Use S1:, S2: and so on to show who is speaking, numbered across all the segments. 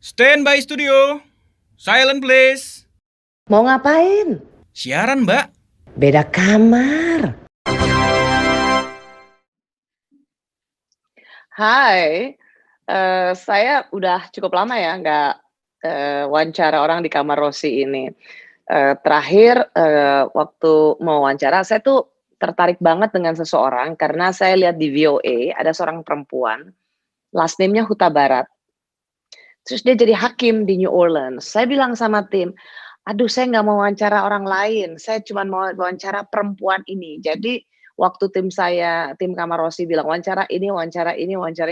S1: Stand by studio. Silent please.
S2: Mau ngapain?
S1: Siaran, Mbak.
S2: Beda kamar.
S3: Hai, saya udah cukup lama ya nggak wawancara orang di Kamar Rosi ini. Terakhir waktu mau wawancara, saya tuh tertarik banget dengan seseorang karena saya lihat di VOA ada seorang perempuan, last name-nya Hutabarat. Terus dia jadi hakim di New Orleans. Saya bilang sama tim, aduh saya nggak mau wawancara orang lain, saya cuma mau wawancara perempuan ini. Jadi waktu tim Kamar Rosi bilang wawancara ini,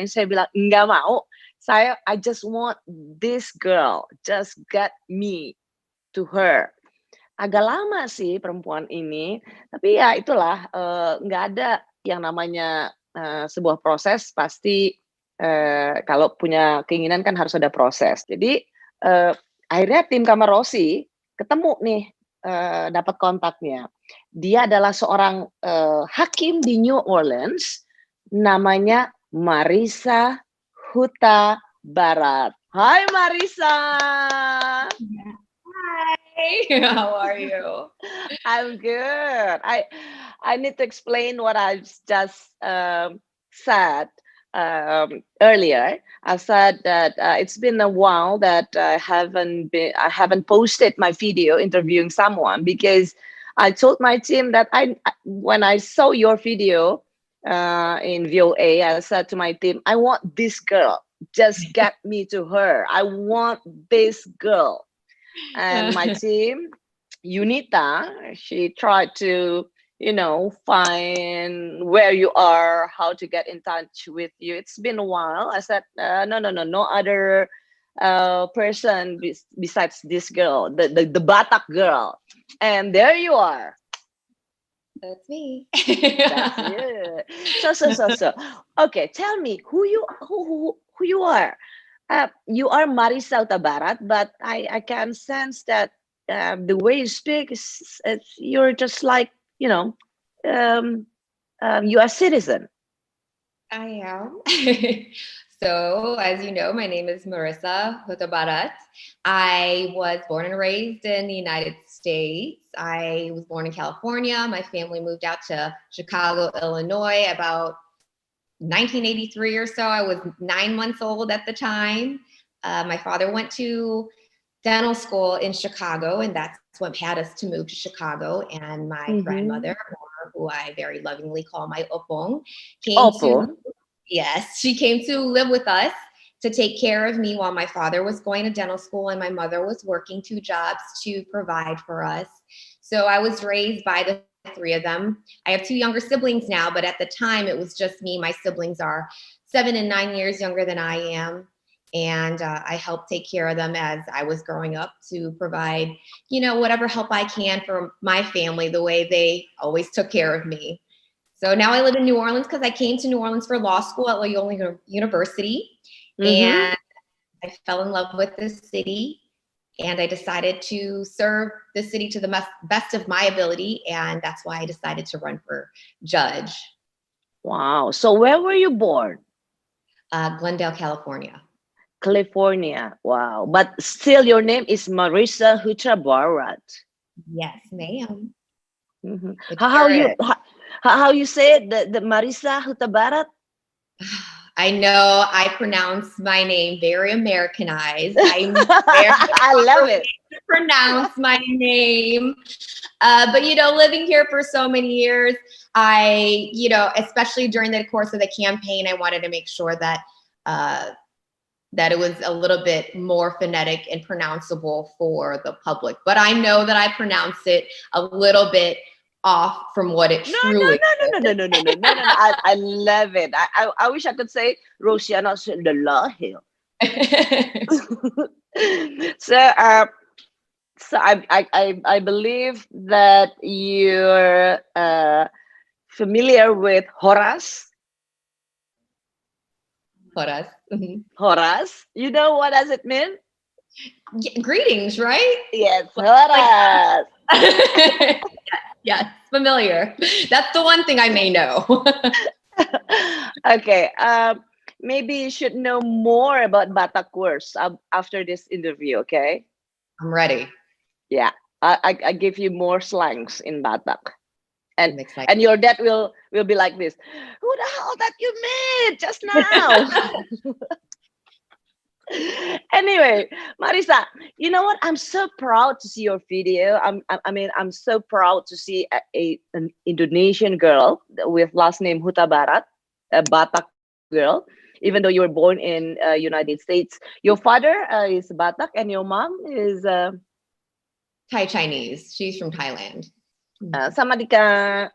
S3: saya bilang nggak mau. I just want this girl, just get me to her. Agak lama sih perempuan ini, tapi ya itulah nggak ada yang namanya sebuah proses pasti kalau punya keinginan kan harus ada proses. Jadi akhirnya tim Kamar Rosi ketemu nih, dapat kontaknya. Dia adalah seorang hakim di New Orleans, namanya Marissa Hutabarat. Hai Marissa.
S4: Hi, how are you?
S3: I'm good. I need to explain what I've just said earlier. I said that it's been a while that I haven't posted my video interviewing someone because I told my team that when I saw your video in VOA, I said to my team, I want this girl. Just get me to her. I want this girl. And my team, Unita, she tried to, find where you are, how to get in touch with you. It's been a while. I said, no other person besides this girl, the Batak girl. And there you are.
S4: That's me.
S3: That's it. So. Okay, tell me who you are. You are Marissa Hutabarat, but I can sense that the way you speak is you're just like, you are a citizen.
S4: I am. So, as you know, my name is Marissa Hutabarat. I was born and raised in the United States. I was born in California. My family moved out to Chicago, Illinois about 1983 or so. I was 9 months old at the time. My father went to dental school in Chicago, and that's what had us to move to Chicago. And my grandmother, who I very lovingly call my opong, she came to live with us to take care of me while my father was going to dental school and my mother was working 2 jobs to provide for us. So I was raised by the 3 of them. I have 2 younger siblings now, but at the time it was just me. My siblings are 7 and 9 years younger than I am. And I helped take care of them as I was growing up to provide, whatever help I can for my family, the way they always took care of me. So now I live in New Orleans because I came to New Orleans for law school at Loyola University. And I fell in love with this city. And I decided to serve the city to the best of my ability. And that's why I decided to run for judge.
S3: Wow. So where were you born?
S4: Glendale, California.
S3: California. Wow. But still your name is Marissa Hutabarat.
S4: Yes, ma'am.
S3: How you say it? The Marissa Hutabarat?
S4: I know I pronounce my name very Americanized.
S3: I love it.
S4: To pronounce my name. But, living here for so many years, I, especially during the course of the campaign, I wanted to make sure that that it was a little bit more phonetic and pronounceable for the public. But I know that I pronounced it a little bit off from what it truly is.
S3: No. I love it. I wish I could say Rosianna Silalahi. So I believe that you're familiar with Horace. Horace. You know what does it mean?
S4: Yeah, greetings, right?
S3: Yes, Horace.
S4: Yes, familiar. That's the one thing I may know.
S3: Okay. maybe you should know more about Batak words after this interview, okay?
S4: I'm ready.
S3: Yeah, I give you more slangs in Batak.
S4: I'm
S3: And
S4: excited.
S3: your dad will be like this. Who the hell that you met just now? Anyway, Marissa, you know what? I'm so proud to see your video. I'm so proud to see an Indonesian girl with last name Hutabarat, a Batak girl. Even though you were born in United States, your father is Batak and your mom is
S4: Thai Chinese. She's from Thailand.
S3: Samadika.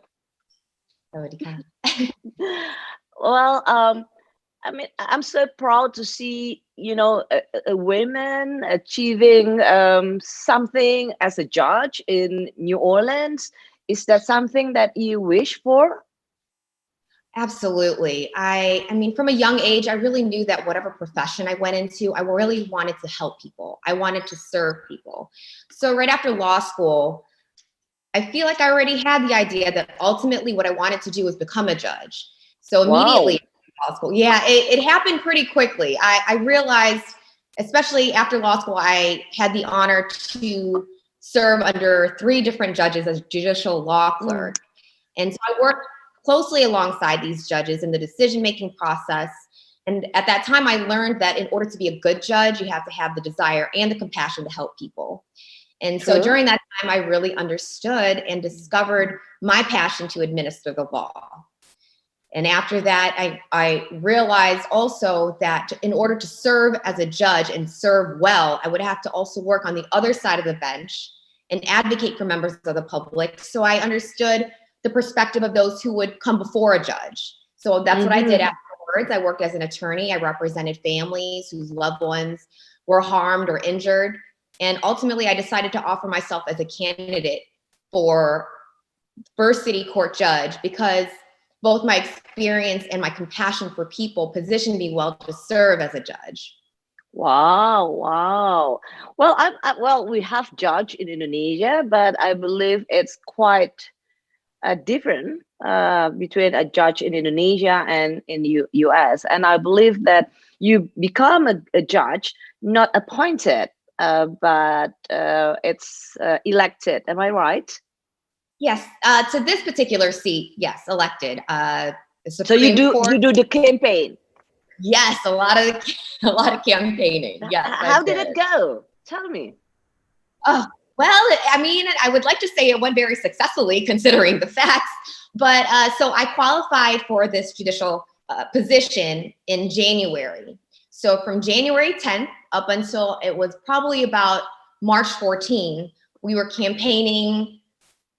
S4: Sawadika.
S3: Well, I mean, I'm so proud to see, a women achieving something as a judge in New Orleans. Is that something that you wish for?
S4: Absolutely. I mean, from a young age, I really knew that whatever profession I went into, I really wanted to help people. I wanted to serve people. So right after law school, I feel like I already had the idea that ultimately what I wanted to do was become a judge. So immediately, law school, yeah, it happened pretty quickly. I realized, especially after law school, I had the honor to serve under 3 different judges as judicial law clerk. And so I worked closely alongside these judges in the decision-making process. And at that time, I learned that in order to be a good judge, you have to have the desire and the compassion to help people. And so during that time, I really understood and discovered my passion to administer the law. And after that, I realized also that in order to serve as a judge and serve well, I would have to also work on the other side of the bench and advocate for members of the public. So I understood the perspective of those who would come before a judge. So that's what I did afterwards. I worked as an attorney. I represented families whose loved ones were harmed or injured. And ultimately, I decided to offer myself as a candidate for First City Court Judge because both my experience and my compassion for people positioned me well to serve as a judge.
S3: Wow. Well, we have judge in Indonesia, but I believe it's quite different between a judge in Indonesia and in US. And I believe that you become a judge, not appointed, but it's elected. Am I right?
S4: Yes, to this particular seat, yes, elected.
S3: So you do the campaign.
S4: Yes, a lot of campaigning. Yes.
S3: How did it go? Tell me.
S4: Oh, well, I mean, I would like to say it went very successfully considering the facts. But so I qualified for this judicial position in January. So from January 10th up until it was probably about March 14, we were campaigning,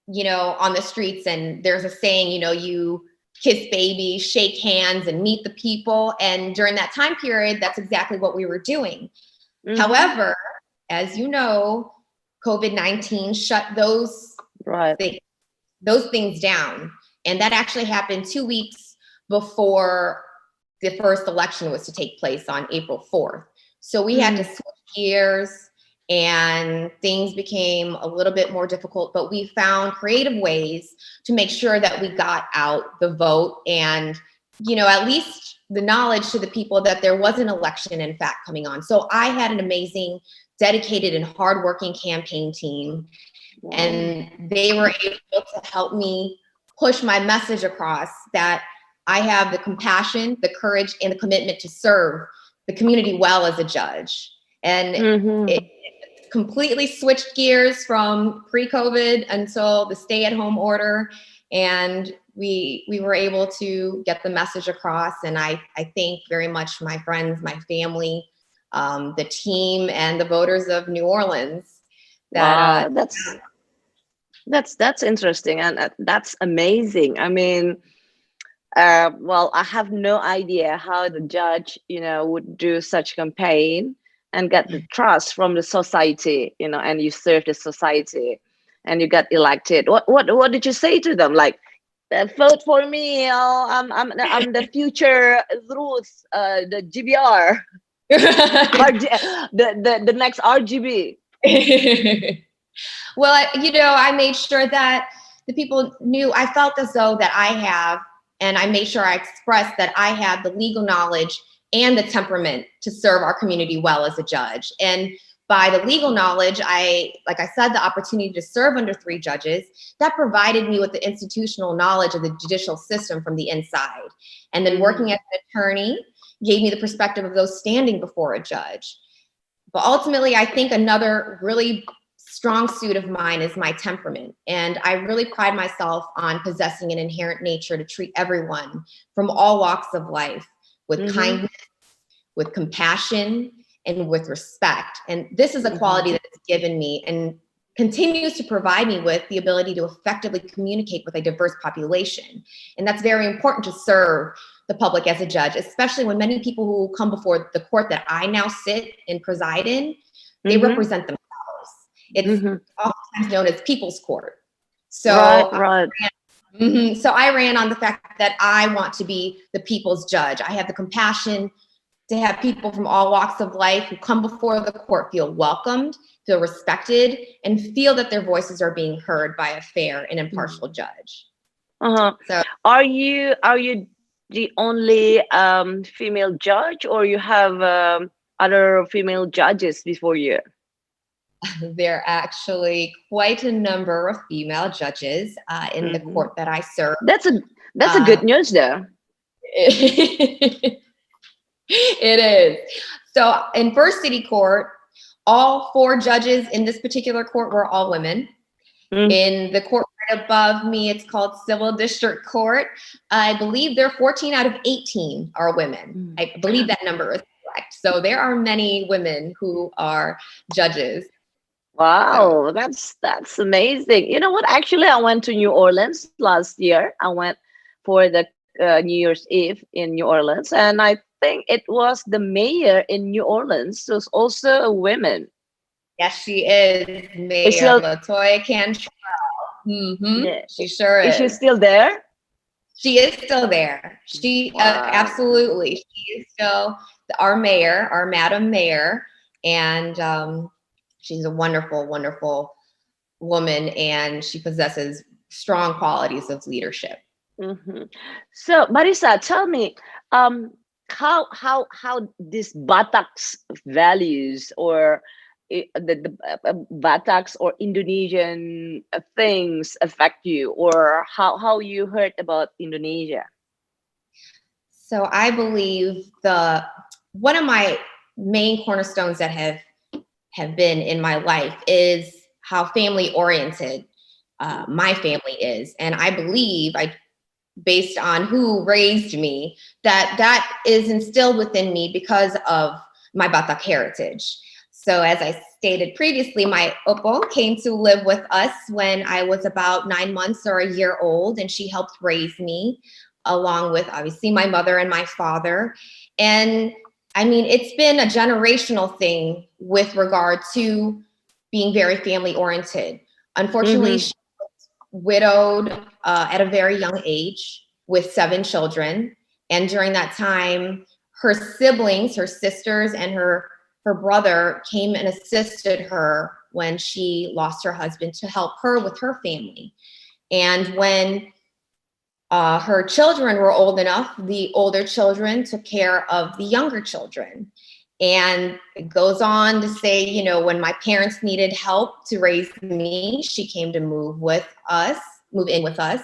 S4: on the streets. And there's a saying, you kiss babies, shake hands, and meet the people. And during that time period, that's exactly what we were doing. However, as you know, COVID-19 shut those things down. And that actually happened 2 weeks before the first election was to take place on April 4th. So we had to switch gears and things became a little bit more difficult, but we found creative ways to make sure that we got out the vote and, at least the knowledge to the people that there was an election, in fact, coming on. So I had an amazing, dedicated and hardworking campaign team, and they were able to help me push my message across that I have the compassion, the courage, and the commitment to serve the community well as a judge. And it completely switched gears from pre-COVID until the stay-at-home order. And we were able to get the message across. And I thank very much my friends, my family, the team, and the voters of New Orleans.
S3: That's interesting, and that's amazing. I mean, I have no idea how the judge, would do such campaign and get the trust from the society, and you serve the society, and you got elected. What did you say to them? Like, vote for me. I'm the future Ruth, the GBR, the next RGB.
S4: Well, I made sure that the people knew. I felt as though that I have, and I made sure I expressed that I have the legal knowledge and the temperament to serve our community well as a judge. And by the legal knowledge, like I said, the opportunity to serve under 3 judges, that provided me with the institutional knowledge of the judicial system from the inside. And then working as an attorney gave me the perspective of those standing before a judge. But ultimately, I think another really strong suit of mine is my temperament. And I really pride myself on possessing an inherent nature to treat everyone from all walks of life with kindness, with compassion, and with respect. And this is a quality that has given me and continues to provide me with the ability to effectively communicate with a diverse population. And that's very important to serve the public as a judge, especially when many people who come before the court that I now sit and preside in, they represent themselves. It's oftentimes known as people's court. So, so I ran on the fact that I want to be the people's judge. I have the compassion to have people from all walks of life who come before the court feel welcomed, feel respected, and feel that their voices are being heard by a fair and impartial judge. So,
S5: are you the only female judge, or you have other female judges before you?
S4: There are actually quite a number of female judges in the court that I serve.
S5: That's a good news, though.
S4: It is. So in First City Court, all 4 judges in this particular court were all women. In the court right above me, it's called Civil District Court. I believe there are 14 out of 18 are women. I believe that number is correct. So there are many women who are judges.
S5: Wow, that's amazing. You know what? Actually, I went to New Orleans last year. I went for the New Year's Eve in New Orleans, and I think it was the mayor in New Orleans was also a woman.
S4: Yes, she is, Mayor Latoya Cantrell.
S5: Yeah.
S4: She sure is.
S5: Is she still there?
S4: She is still there. She absolutely. She is still our mayor, our Madam Mayor, and she's a wonderful, wonderful woman, and she possesses strong qualities of leadership.
S5: So, Marissa, tell me, how these Batak's values or the Batak's or Indonesian things affect you, or how you heard about Indonesia?
S4: So I believe one of my main cornerstones that have been in my life is how family oriented my family is. And I believe, based on who raised me, that is instilled within me because of my Batak heritage. So as I stated previously, my opo came to live with us when I was about 9 months or a year old, and she helped raise me along with obviously my mother and my father. And I mean, it's been a generational thing with regard to being very family oriented. Unfortunately, she was widowed at a very young age with 7 children. And during that time, her siblings, her sisters, and her brother came and assisted her when she lost her husband to help her with her family. And when her children were old enough, the older children took care of the younger children. And it goes on to say, you know, when my parents needed help to raise me, she came to move in with us.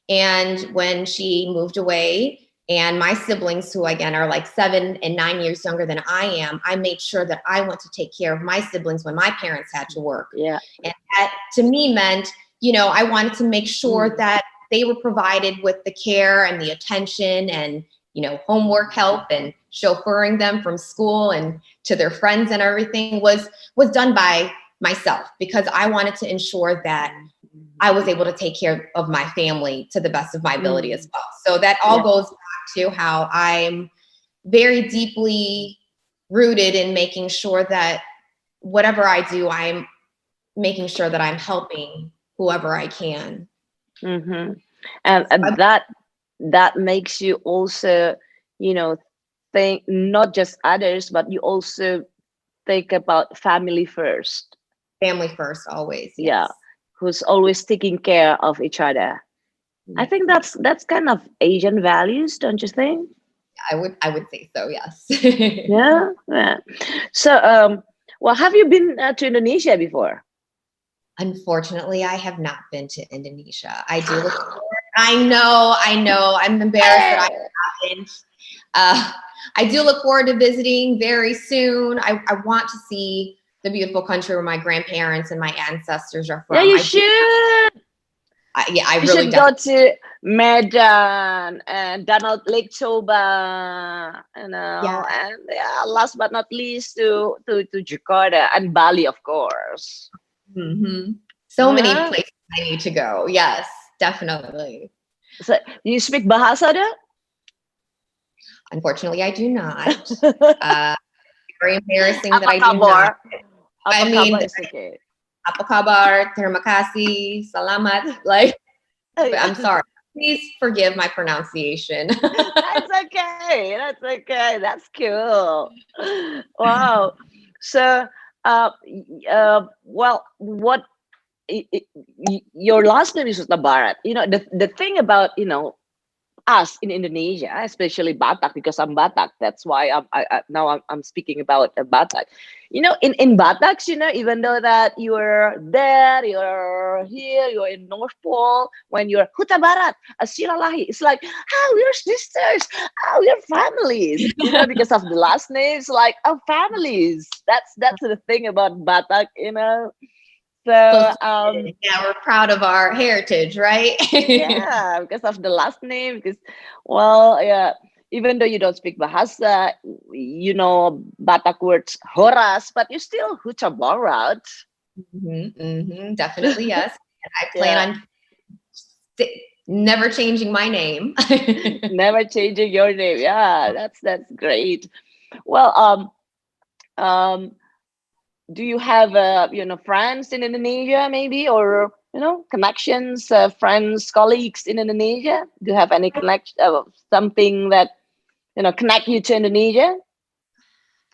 S4: And when she moved away, and my siblings, who again are like 7 and 9 years younger than I am, I made sure that I went to take care of my siblings when my parents had to work.
S5: Yeah.
S4: And that to me meant, you know, I wanted to make sure that they were provided with the care and the attention and, you know, homework help and chauffeuring them from school and to their friends and everything was done by myself, because I wanted to ensure that I was able to take care of my family to the best of my ability as well. So that all goes back to how I'm very deeply rooted in making sure that whatever I do, I'm making sure that I'm helping whoever I can.
S5: And that makes you also, you know, think not just others, but you also think about family first.
S4: Family first, always. Yes.
S5: Yeah, who's always taking care of each other. I think that's kind of Asian values, don't you think?
S4: I would say so, yes.
S5: Yeah, yeah. So, well, have you been to Indonesia before?
S4: Unfortunately, I have not been to Indonesia. I do look forward. I know. I'm embarrassed that I haven't. I do look forward to visiting very soon. I want to see the beautiful country where my grandparents and my ancestors are from.
S5: Yeah, you should.
S4: I
S5: You
S4: really
S5: should go to Medan and Danau Lake Toba,
S4: Yeah.
S5: and yeah, last but not least to Jakarta and Bali, of course.
S4: So many
S5: Yeah.
S4: places I need to go. Yes, definitely.
S5: So, you speak bahasa there?
S4: Unfortunately, I do not. Very embarrassing that
S5: Apa
S4: I do not.
S5: kabar? Apa
S4: I mean,
S5: kabar is okay.
S4: apa kabar, terima kasih, selamat. Like, I'm sorry. Please forgive my pronunciation.
S5: That's okay. That's okay. That's cool. Wow. So, well, what your last name is Hutabarat. The thing about us in Indonesia, especially Batak, because I'm Batak. That's why I'm speaking about Batak. In Bataks, even though that you're there, you're here, you're in North Pole, when you're Hutabarat, Silalahi, it's like, we're sisters, we're families. Because of the last names, like families. That's the thing about Batak. So,
S4: yeah, we're proud of our heritage, right?
S5: yeah, because of the last name. Because, well, yeah, even though you don't speak Bahasa, Batak words Horas, but you still Hutabarat.
S4: Definitely, yes. And I plan on never changing my name.
S5: Never changing your name. Yeah, that's great. Well, do you have friends in Indonesia maybe, or connections, friends, colleagues in Indonesia? Do you have any connection, something that connect you to Indonesia?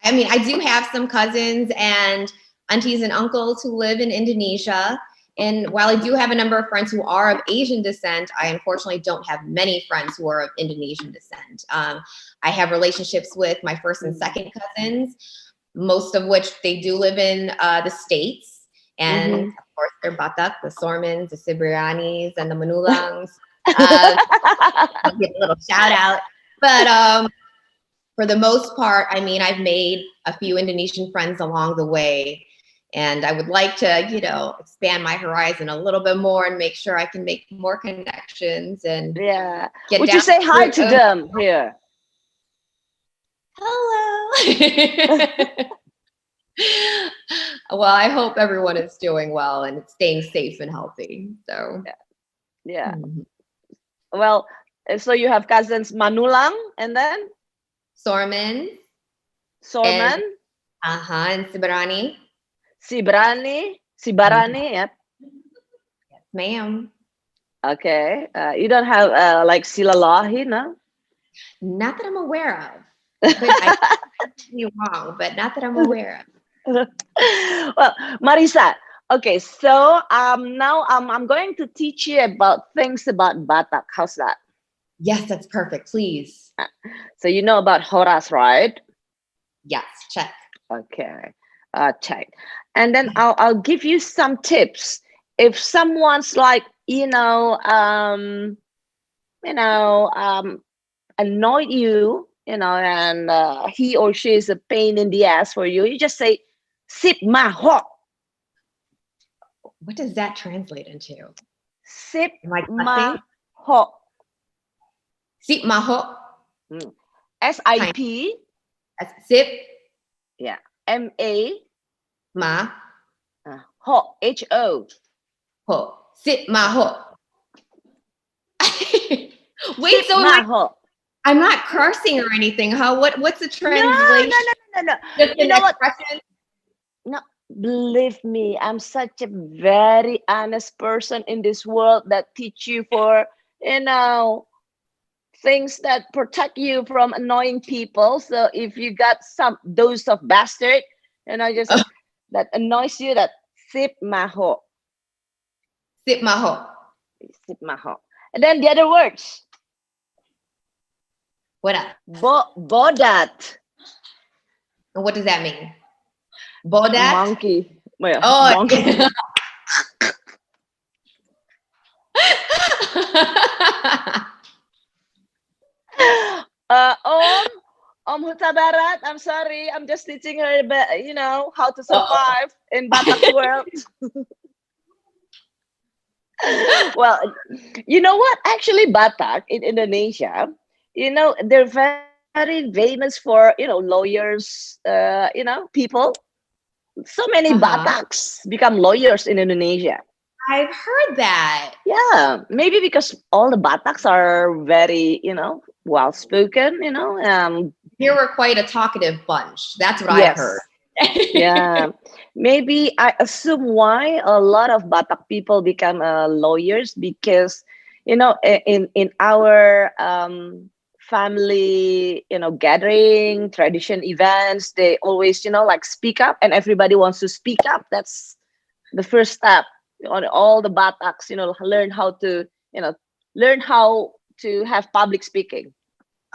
S4: I mean, I do have some cousins and aunties and uncles who live in Indonesia. And while I do have a number of friends who are of Asian descent, I unfortunately don't have many friends who are of Indonesian descent. I have relationships with my first and second cousins, most of which they do live in the States. And of course, they're Batak, the Sormans, the Sibrianis, and the Manulangs. I'll give a little shout out. But for the most part, I mean, I've made a few Indonesian friends along the way. And I would like to, expand my horizon a little bit more and make sure I can make more connections and get
S5: Would
S4: down
S5: you say hi to
S4: it.
S5: them here?
S4: Hello. Well, I hope everyone is doing well and staying safe and healthy. So
S5: yeah. Well, so you have cousins Manulang and then
S4: Sorman,
S5: Sorman,
S4: and Sibarani.
S5: Sibarani, yep.
S4: Yes, ma'am.
S5: Okay. You don't have like Silalahi, no?
S4: Not that I'm aware of. But I could be wrong, but not that I'm aware of.
S5: Well, Marissa, okay, so now I'm going to teach you about things about Batak. How's that?
S4: Yes, that's perfect. Please.
S5: So you know about Horas, right?
S4: Yes, check.
S5: Okay, check. And then I'll give you some tips. If someone's like, annoyed you, and he or she is a pain in the ass for you, you just say, "Sip maho."
S4: What does that translate into?
S5: Sip
S4: Like
S5: maho.
S4: Sip maho.
S5: SIP.
S4: That's sip.
S5: Yeah. MA.
S4: Ma.
S5: Ho. HO.
S4: Ho. Sip maho. Wait,
S5: Sip
S4: so
S5: maho.
S4: I'm not cursing or anything, huh? What's the translation?
S5: No.
S4: Just
S5: You know what?
S4: expression?
S5: No, believe me, I'm such a very honest person in this world that teach you for, things that protect you from annoying people. So if you got some dose of bastard, just that annoys you, that sip maho.
S4: Sip maho.
S5: Sip maho. And then the other words.
S4: What up?
S5: Bodat.
S4: What does that mean? Bodat?
S5: Monkey. Well,
S4: Oh,
S5: monkey.
S4: yeah.
S5: Hutabarat, I'm sorry. I'm just teaching her, how to survive in Batak's world. Well, you know what? Actually, Batak in Indonesia, they're very famous for, lawyers, people. So many Bataks become lawyers in Indonesia.
S4: I've heard that.
S5: Yeah, maybe because all the Bataks are very, well spoken,
S4: Here we're quite a talkative bunch. That's what I've
S5: Yes.
S4: heard.
S5: Yeah, maybe I assume why a lot of Batak people become lawyers because, in our family, gathering, tradition events, they always, like speak up, and everybody wants to speak up. That's the first step. On all the Bataks, learn how to, have public speaking.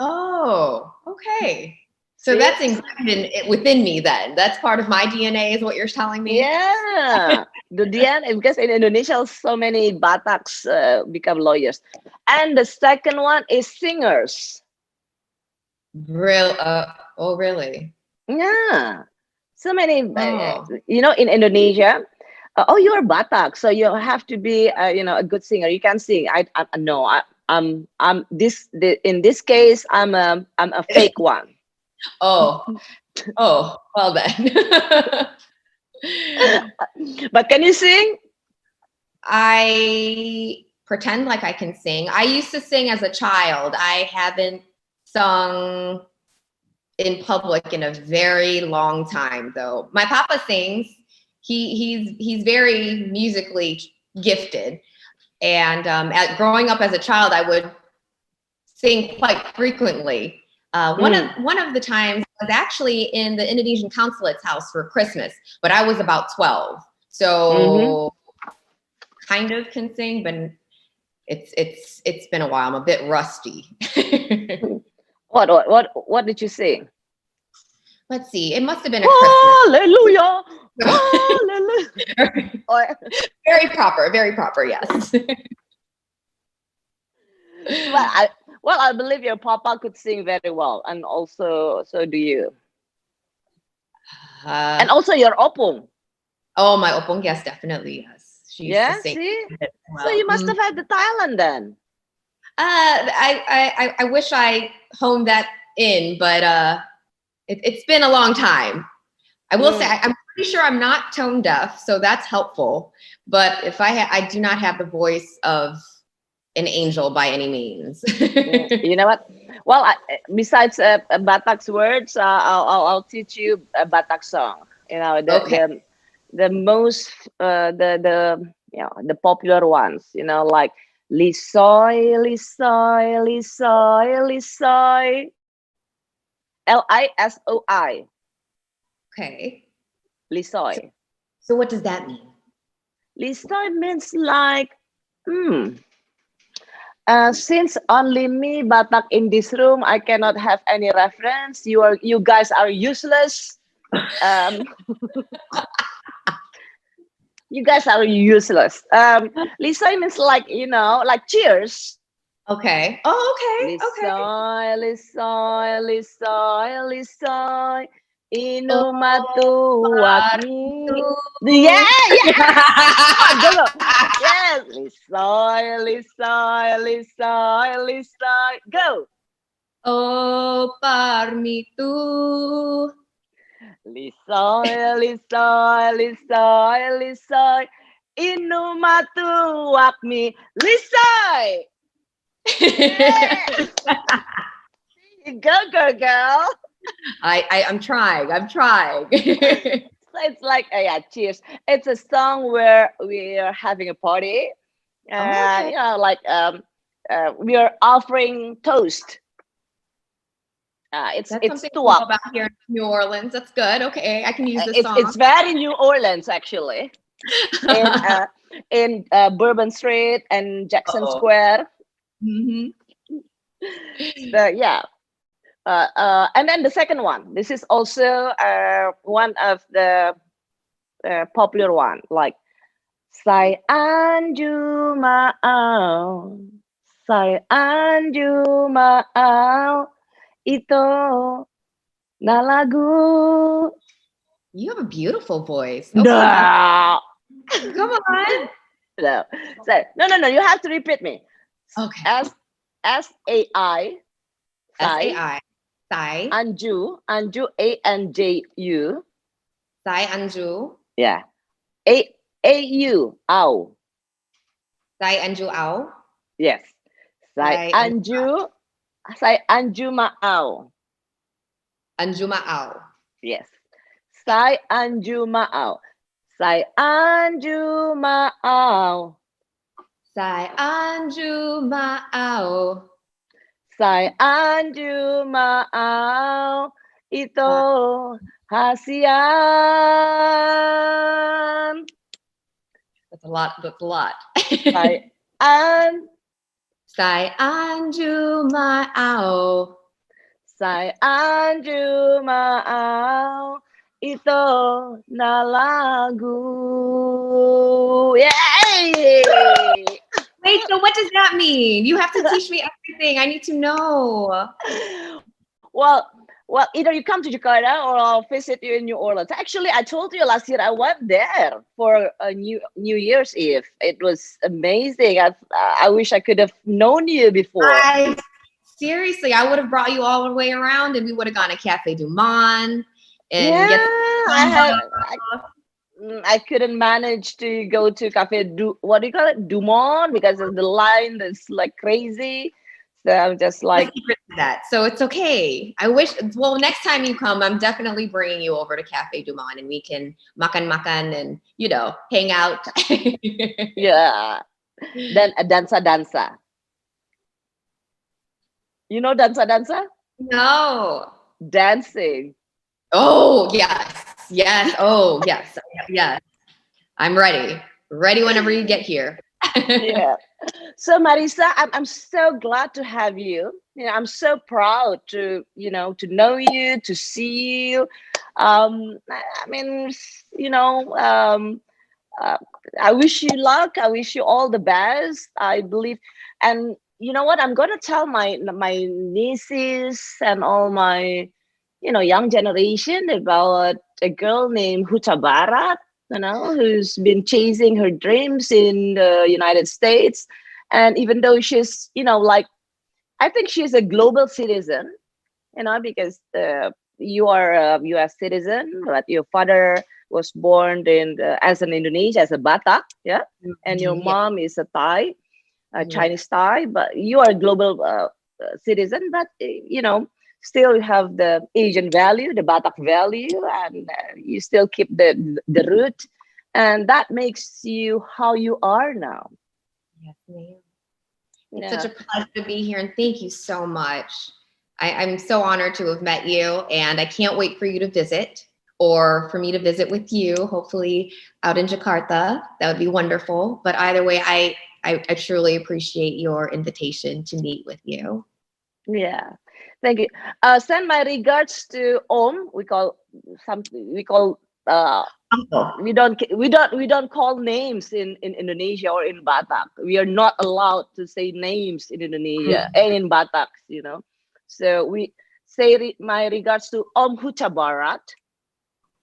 S4: Oh, okay. So
S5: See?
S4: that's included within me then. That's part of my DNA is what you're telling me?
S5: Yeah, the DNA, because in Indonesia, so many Bataks become lawyers. And the second one is singers.
S4: Oh, really?
S5: Yeah, so many,
S4: Oh.
S5: in Indonesia, you're Batak, so you have to be, a good singer. You can sing. No, I'm in this case, I'm a fake one.
S4: Oh, well then.
S5: But can you sing?
S4: I pretend like I can sing. I used to sing as a child. I haven't sung in public in a very long time, though. My papa sings. He's very musically gifted, and growing up as a child, I would sing quite frequently. One of the times I was actually in the Indonesian consulate's house for Christmas, but I was about 12, so kind of can sing, but it's been a while. I'm a bit rusty.
S5: What did you sing?
S4: Let's see. It must have been a Christmas.
S5: Hallelujah. Hallelujah.
S4: Very proper. Very proper. Yes.
S5: Well, I believe your papa could sing very well, and also so do you. And also your opung.
S4: Oh, my opung, yes, definitely, yes. She used to sing.
S5: See?
S4: Well.
S5: So you must have had the talent then.
S4: I wish I honed that in, but it's been a long time. I will say I'm pretty sure I'm not tone deaf, so that's helpful. But if I do not have the voice of an angel by any means.
S5: You know what? Well, besides Batak's words, I'll teach you a Batak song. The most the popular ones. Like Lisoy, Lisoy, Lisoy, Lisoy. Lisoi.
S4: Okay.
S5: Lisoy.
S4: So what does that mean?
S5: Lisoy means like, since only me Batak in this room, I cannot have any reference. You guys are useless. You guys are useless. Lisoy means like, like cheers.
S4: Okay. Oh, okay.
S5: Lisoy, Lisoy, Lisoy, Lisoy. Inumatu wakmi. Yeah. Yes. Lisoy, Lisoy, Lisoy, Lisoy. Go.
S4: Oh, parmitu.
S5: Lisoy, Lisoy, Lisoy, Lisoy. Inumatu wakmi. Lisoy. Yes. Go, girl.
S4: I'm trying.
S5: So it's like, cheers. It's a song where we are having a party.
S4: Okay.
S5: We are offering toast. It's
S4: something
S5: tuak.
S4: about here in New Orleans. That's good. Okay, I can use this song.
S5: It's very New Orleans actually. in Bourbon Street and Jackson Square.
S4: Mm-hmm.
S5: So, yeah. And then the second one. This is also one of the popular one, like Sai Anju Mau, Sai Anju Mau, Ito na lagu.
S4: You have a beautiful voice. Okay,
S5: No.
S4: come on.
S5: No. So, no. You have to repeat me.
S4: Okay.
S5: S-A-I.
S4: S-A-I. Sai.
S5: Anju. A-N-J-U.
S4: Sai Anju.
S5: Yeah. A-U. Ow.
S4: Sai Anju Ao.
S5: Yes. Sai Anju. Sai Anju Ma'au.
S4: Anjuma Ao.
S5: Yes. Sai Anju Ma'au. Sai Anju Ma'au.
S4: Sai Anju Ma'ao.
S5: Sai Anju Ma'au. Ito Hasian.
S4: That's a lot. That's a lot.
S5: Sai
S4: Anju Ma'ao.
S5: Sai Anju Ma'au. Ito na lagu. Yay!
S4: Wait, so what does that mean? You have to teach me everything. I need to know.
S5: Well, either you come to Jakarta or I'll visit you in New Orleans. Actually, I told you last year I went there for a New Year's Eve. It was amazing. I wish I could have known you before.
S4: Seriously, I would have brought you all the way around, and we would have gone to Cafe Du Monde. And
S5: I couldn't manage to go to Cafe Dumont because of the line that's like crazy. So I'm just like
S4: that. So it's okay. I wish. Well, next time you come, I'm definitely bringing you over to Cafe Du Monde, and we can makan and hang out.
S5: Yeah. Then a dansa. You know dansa?
S4: No.
S5: Dancing.
S4: Oh, yes. Oh, yes. I'm ready whenever you get here.
S5: Yeah. So Marissa, I'm so glad to have you. I'm so proud to know you, to see you. I wish you luck. I wish you all the best. I believe, and you know what? I'm gonna tell my nieces and all my young generation about a girl named Hutabarat, who's been chasing her dreams in the United States. And even though she's, I think she's a global citizen, because you are a US citizen, but your father was born as an Indonesian, as a Batak, yeah? And your mom is a Thai, Chinese Thai, but you are a global citizen, but, still you have the Asian value, the Batak value, and you still keep the root, and that makes you how you are now.
S4: Yes, ma'am. It's such a pleasure to be here, and thank you so much. I'm so honored to have met you, and I can't wait for you to visit, or for me to visit with you, hopefully out in Jakarta. That would be wonderful. But either way, I truly appreciate your invitation to meet with you.
S5: Yeah. Thank you. Send my regards to Om. We don't call names in Indonesia or in Batak. We are not allowed to say names in Indonesia and in Batak, So we say my regards to Om Hutabarat.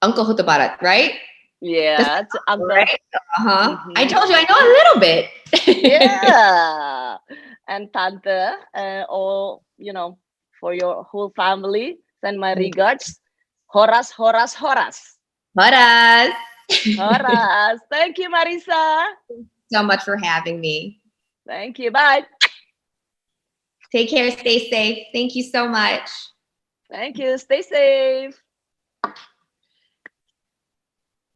S4: Uncle Hutabarat, right?
S5: Yeah, it's Uncle. Right?
S4: I told you I know a little bit.
S5: Yeah. And Tante, all, for your whole family, send my regards. Horas.
S4: Horas.
S5: Thank you, Marissa.
S4: So much for having me.
S5: Thank you. Bye.
S4: Take care. Stay safe. Thank you so much.
S5: Thank you. Stay safe.